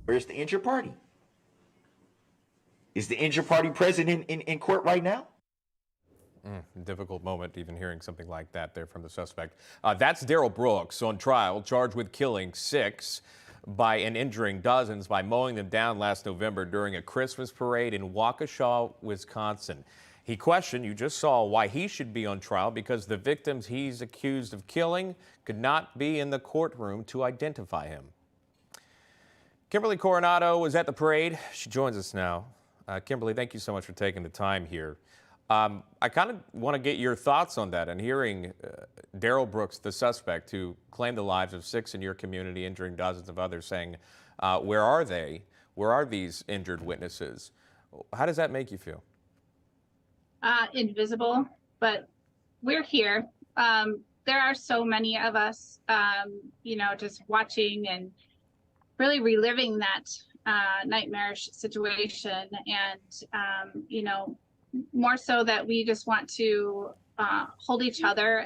Where's the injured party? Is the injured party present in court right now? Difficult moment even hearing something like that there from the suspect. That's Darrell Brooks on trial, charged with killing 6 and injuring dozens by mowing them down last November during a Christmas parade in Waukesha, Wisconsin. He questioned, you just saw, why he should be on trial because the victims he's accused of killing could not be in the courtroom to identify him. Kimberly Coronado was at the parade. She joins us now. Kimberly, thank you so much for taking the time here. I kind of want to get your thoughts on that and hearing Darrell Brooks, the suspect who claimed the lives of 6 in your community, injuring dozens of others, saying, where are they? Where are these injured witnesses? How does that make you feel? Invisible, but we're here. There are so many of us, just watching and really reliving that nightmarish situation. And, more so that we just want to hold each other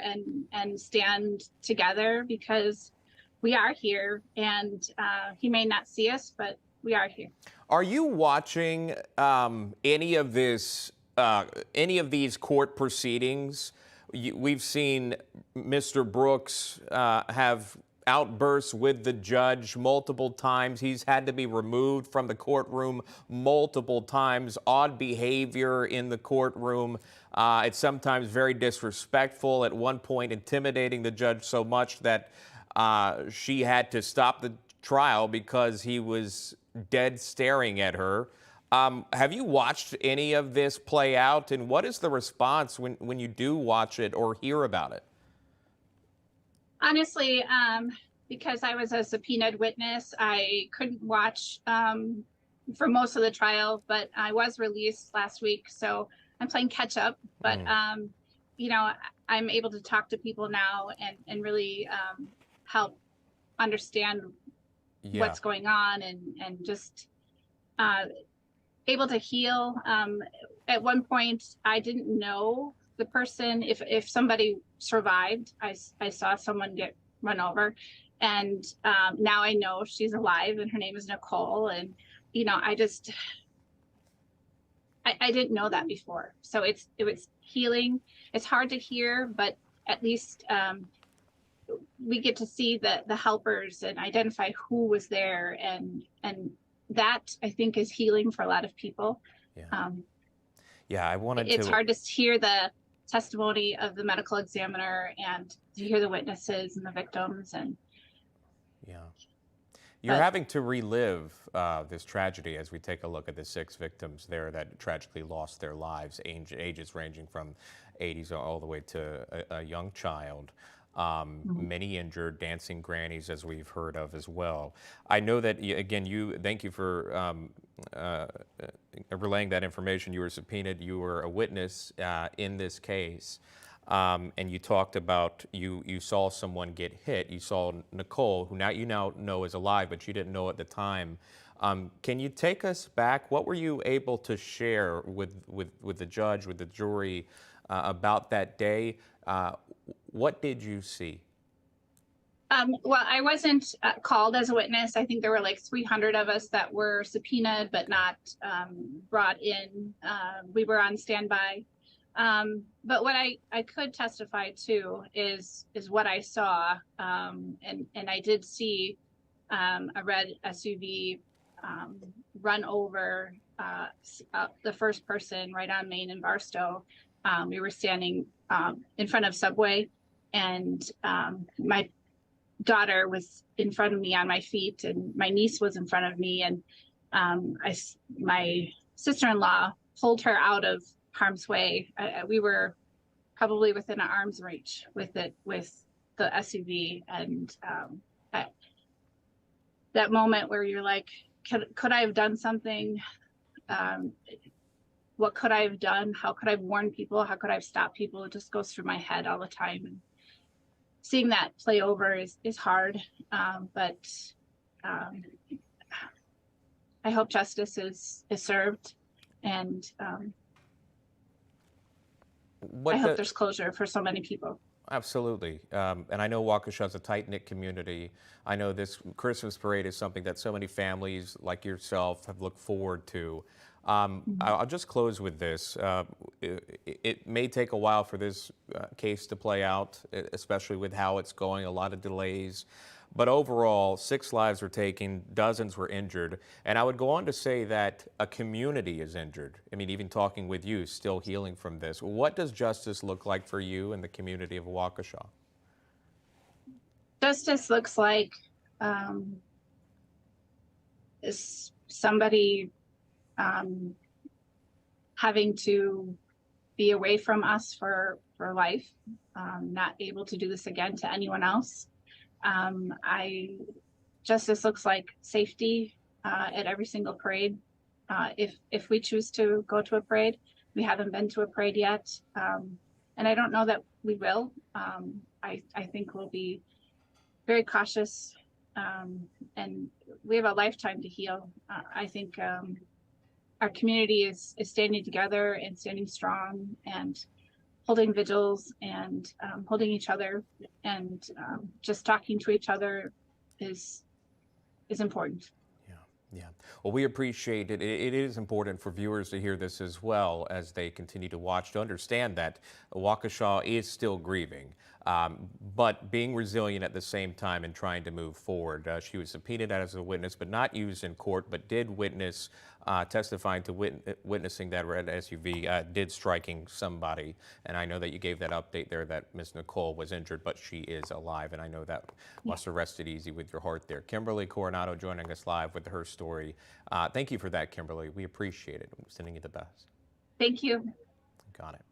and stand together because we are here, and he may not see us, but we are here. Are you watching any of these court proceedings? We've seen Mr. Brooks have outbursts with the judge multiple times. He's had to be removed from the courtroom multiple times. Odd behavior in the courtroom. It's sometimes very disrespectful. At one point, intimidating the judge so much that she had to stop the trial because he was dead staring at her. Have you watched any of this play out? And what is the response when you do watch it or hear about it? Honestly, because I was a subpoenaed witness, I couldn't watch for most of the trial, but I was released last week, so I'm playing catch up. But I'm able to talk to people now and really help understand what's going on and just able to heal. At one point, I didn't know the person, if somebody survived. I saw someone get run over, and now I know she's alive and her name is Nicole. And I didn't know that before, so it was healing. It's hard to hear, but at least we get to see the helpers and identify who was there, and that I think is healing for a lot of people. I wanted it's hard to hear the testimony of the medical examiner and to hear the witnesses and the victims. And you're having to relive this tragedy as we take a look at the 6 victims there that tragically lost their lives, ages ranging from 80s all the way to a young child. Many injured, dancing grannies, as we've heard of as well. I know that, again, thank you for relaying that information. You were subpoenaed, you were a witness in this case, and you talked about you saw someone get hit. You saw Nicole, who you now know is alive, but you didn't know at the time. Can you take us back? What were you able to share with the judge, with the jury about that day? What did you see? Well, I wasn't called as a witness. I think there were like 300 of us that were subpoenaed but not brought in. We were on standby. But what I could testify to is what I saw. And I did see a red SUV run over the first person right on Main and Barstow. We were standing in front of Subway, and my daughter was in front of me on my feet, and my niece was in front of me, and my sister-in-law pulled her out of harm's way. We were probably within an arm's reach with the SUV, and that moment where you're like, could I have done something? What could I have done? How could I have warned people? How could I have stopped people? It just goes through my head all the time. And seeing that play over is hard, but I hope justice is served, and I hope there's closure for so many people. Absolutely. And I know Waukesha is a tight-knit community. I know this Christmas parade is something that so many families like yourself have looked forward to. I'll just close with this. It may take a while for this case to play out, especially with how it's going, a lot of delays. But overall, 6 lives were taken, dozens were injured. And I would go on to say that a community is injured. I mean, even talking with you, still healing from this. What does justice look like for you and the community of Waukesha? Justice looks like is somebody having to be away from us for life, not able to do this again to anyone else. Justice looks like safety at every single parade. If we choose to go to a parade, we haven't been to a parade yet, and I don't know that we will. I think we'll be very cautious, and we have a lifetime to heal. I think our community is standing together and standing strong and holding vigils and holding each other and just talking to each other is important. Yeah. Well, we appreciate it. It is important for viewers to hear this as well as they continue to watch, to understand that Waukesha is still grieving, but being resilient at the same time and trying to move forward. She was subpoenaed as a witness, but not used in court, but did witness, testifying to witnessing that red SUV, did striking somebody. And I know that you gave that update there that Miss Nicole was injured, but she is alive. And I know that must have rested easy with your heart there. Kimberly Coronado joining us live with her story. Thank you for that, Kimberly. We appreciate it. I'm sending you the best. Thank you. Got it.